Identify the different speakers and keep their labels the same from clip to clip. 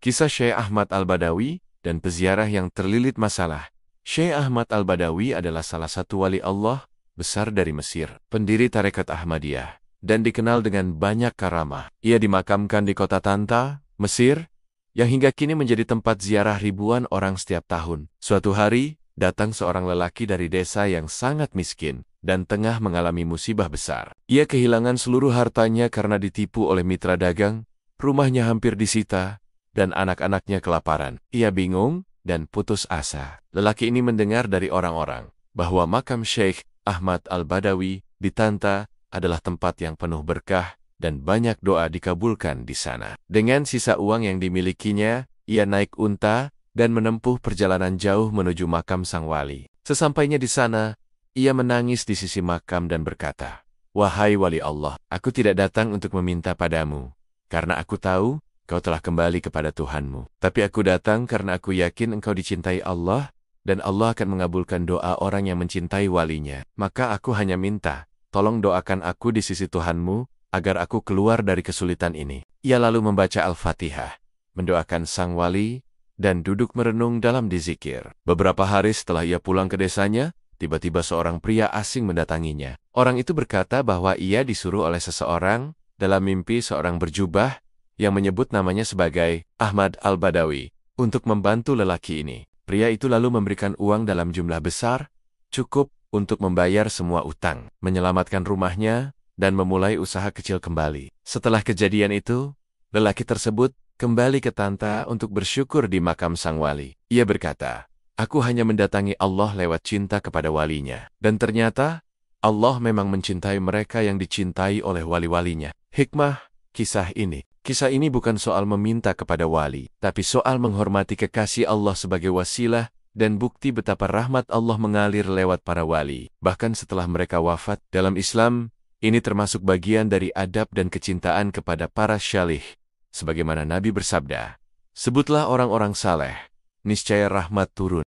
Speaker 1: Kisah Syekh Ahmad Al-Badawi dan peziarah yang terlilit masalah. Syekh Ahmad Al-Badawi adalah salah satu wali Allah besar dari Mesir, pendiri tarekat Ahmadiyah, dan dikenal dengan banyak karamah. Ia dimakamkan di kota Tanta, Mesir, yang hingga kini menjadi tempat ziarah ribuan orang setiap tahun. Suatu hari, datang seorang lelaki dari desa yang sangat miskin dan tengah mengalami musibah besar. Ia kehilangan seluruh hartanya karena ditipu oleh mitra dagang, rumahnya hampir disita, dan anak-anaknya kelaparan. Ia bingung dan putus asa. Lelaki ini mendengar dari orang-orang bahwa makam Syekh Ahmad Al-Badawi di Tanta adalah tempat yang penuh berkah dan banyak doa dikabulkan di sana. Dengan sisa uang yang dimilikinya, ia naik unta dan menempuh perjalanan jauh menuju makam sang wali. Sesampainya di sana, ia menangis di sisi makam dan berkata, "Wahai wali Allah, aku tidak datang untuk meminta padamu, karena aku tahu kau telah kembali kepada Tuhanmu. Tapi aku datang karena aku yakin engkau dicintai Allah, dan Allah akan mengabulkan doa orang yang mencintai walinya. Maka aku hanya minta, tolong doakan aku di sisi Tuhanmu, agar aku keluar dari kesulitan ini." Ia lalu membaca Al-Fatihah, mendoakan sang wali, dan duduk merenung dalam dizikir. Beberapa hari setelah ia pulang ke desanya, tiba-tiba seorang pria asing mendatanginya. Orang itu berkata bahwa ia disuruh oleh seseorang, dalam mimpi seorang berjubah, yang menyebut namanya sebagai Ahmad Al-Badawi, untuk membantu lelaki ini. Pria itu lalu memberikan uang dalam jumlah besar, cukup untuk membayar semua utang, menyelamatkan rumahnya, dan memulai usaha kecil kembali. Setelah kejadian itu, lelaki tersebut kembali ke Tanta untuk bersyukur di makam sang wali. Ia berkata, "Aku hanya mendatangi Allah lewat cinta kepada walinya. Dan ternyata, Allah memang mencintai mereka yang dicintai oleh wali-walinya." Hikmah kisah ini. Kisah ini bukan soal meminta kepada wali, tapi soal menghormati kekasih Allah sebagai wasilah dan bukti betapa rahmat Allah mengalir lewat para wali. Bahkan setelah mereka wafat, dalam Islam, ini termasuk bagian dari adab dan kecintaan kepada para syalih. Sebagaimana Nabi bersabda, "Sebutlah orang-orang saleh, niscaya rahmat turun."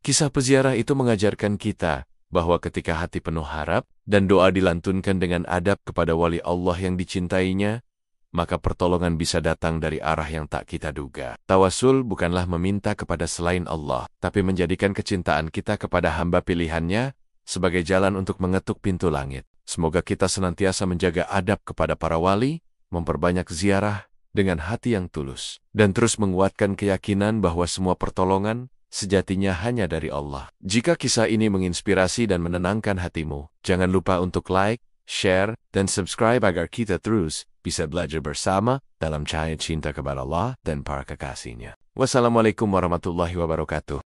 Speaker 1: Kisah peziarah itu mengajarkan kita bahwa ketika hati penuh harap dan doa dilantunkan dengan adab kepada wali Allah yang dicintainya, maka pertolongan bisa datang dari arah yang tak kita duga. Tawasul bukanlah meminta kepada selain Allah, tapi menjadikan kecintaan kita kepada hamba pilihannya sebagai jalan untuk mengetuk pintu langit. Semoga kita senantiasa menjaga adab kepada para wali, memperbanyak ziarah dengan hati yang tulus, dan terus menguatkan keyakinan bahwa semua pertolongan sejatinya hanya dari Allah. Jika kisah ini menginspirasi dan menenangkan hatimu, jangan lupa untuk like, share, dan subscribe agar kita terus bisa belajar bersama dalam cahaya cinta kepada Allah dan para kekasihnya. Wassalamualaikum warahmatullahi wabarakatuh.